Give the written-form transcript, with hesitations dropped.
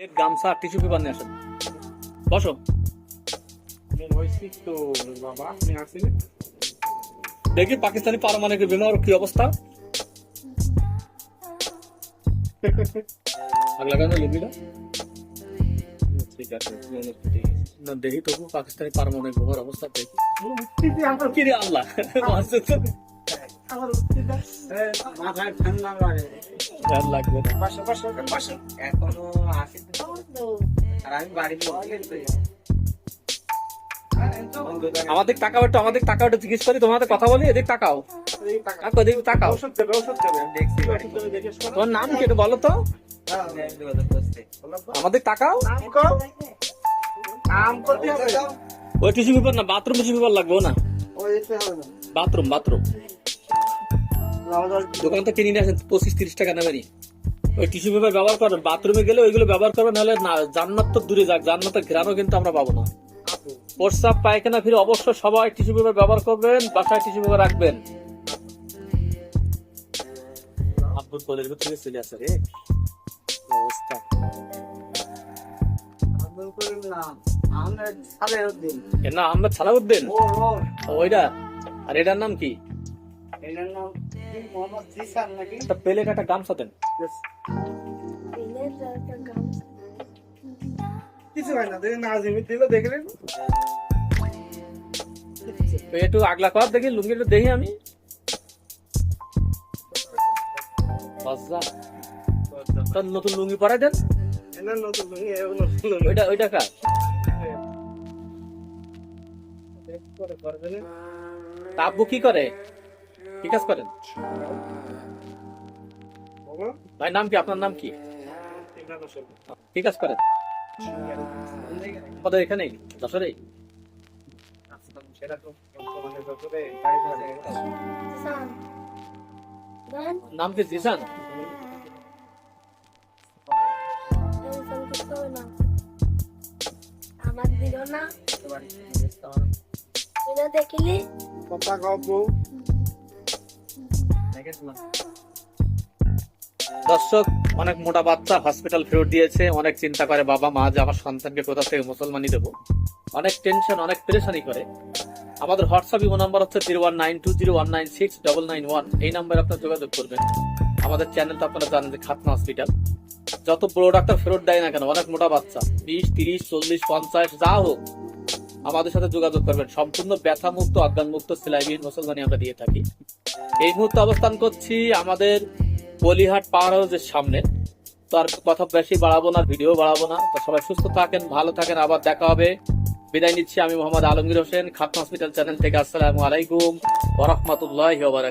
এক গামছা tissue paper নিয়ে আসেন। বসো। দেখি পাকিস্তানি পারমাণবিক বিমান কি অবস্থা। আগ লাগানো লুঙ্গিটা ঠিক আছে না, দেখি তবু পাকিস্তানি পারমাণবিক বোমার অবস্থা দেখি। কি রে আল্লাহ, মাথায় ঠান্ডা লাগে, আর লাগবে না। এখনো আসে আর আমি বাড়িতে আমাদের তাকাও একটু, আমাদের তাকাও একটু, জিজ্ঞেস করি, তোমাদের কথা বলি, এদিক তাকাও, এদিক তাকাও। ওষুধ দেবে দেখছি তোমার নাম কি একটু বলো তো? আমাদের তাকাও। ওই টিস্যু পেপার না, বাথরুম টিস্যু পেপার লাগবে না, বাথরুম বাথরুম দোকান থেকে কিনে নিয়ে আসেন, 25-30 টাকা নেবেনি। ওই টিস্যু পেপার ব্যবহার করবেন, বাথরুমে গেলে ওইগুলো ব্যবহার করবেন, নাহলে না জান্নাত তো দূরে যাক, জান্নাতের ঘ্রাণও কিন্তু আমরা পাবো না। প্রস্রাব পায়খানা ফিরে অবশ্যই সবাই টিস্যু পেপার ব্যবহার করবেন, বাসায় টিস্যু পেপার রাখবেন। আব্বুর কোলের ভিতরে চলে আসে রে অবস্থা। না আহমেদ সালাউদ্দিন ওইটা, আর এটার নাম কি? পেলে একটা গামছা দেন। কিছু হয় না, দিল দেখলেন একটু আগলা কর দেখি, লুঙ্গি একটু দেখি আমি। নতুন লুঙ্গি পরাই দেন। ওইটা ওইটা কার? আব্বু কি করে, কি কাজ করেন ভাই? নাম কি আপনার, নাম কি, কি কাজ করেন? আমাদের এখানে যশোরে। নাম কি জিসান? আমার দিল না এটা দেখিলি কথা গল্প দর্শক, অনেক মোটা বাচ্চা হসপিটাল ফেরত দিয়েছে, অনেক চিন্তা করে বাবা মা যে আমার সন্তানকে কোথা থেকে মুসলমানি দেবো, অনেক টেনশন, অনেক পেরেশানি করে। আমাদের হোয়াটসঅ্যাপ ইমো নাম্বার হচ্ছে 0192019691। এই নাম্বারে আপনারা যোগাযোগ করবেন। আমাদের চ্যানেল তো আপনারা জানেন যে খাতনা হসপিটাল, যত বড় ডাক্তার ফেরত দেয় না কেন, অনেক মোটা বাচ্চা 20, 30, 40, 50 যা হোক, আমাদের সাথে যোগাযোগ করবেন। সম্পূর্ণ ব্যথা মুক্ত, অজ্ঞান মুক্ত সেলাইবিহীন মুসলমানি আমরা দিয়ে থাকি। এই মুহূর্তে অবস্থান করছি আমাদের বলিহাট পাওয়ার হাউসের সামনে। তো আর কথা বেশি বাড়াবো না, ভিডিও বাড়াবো না। তো সবাই সুস্থ থাকেন, ভালো থাকেন, আবার দেখা হবে। বিদায় নিচ্ছি আমি মোহাম্মদ আলমগীর হোসেন, খাতনা হসপিটাল চ্যানেল থেকে। আসসালামু আলাইকুম ওয়া রাহমাতুল্লাহি ওয়া বারাকাতুহু।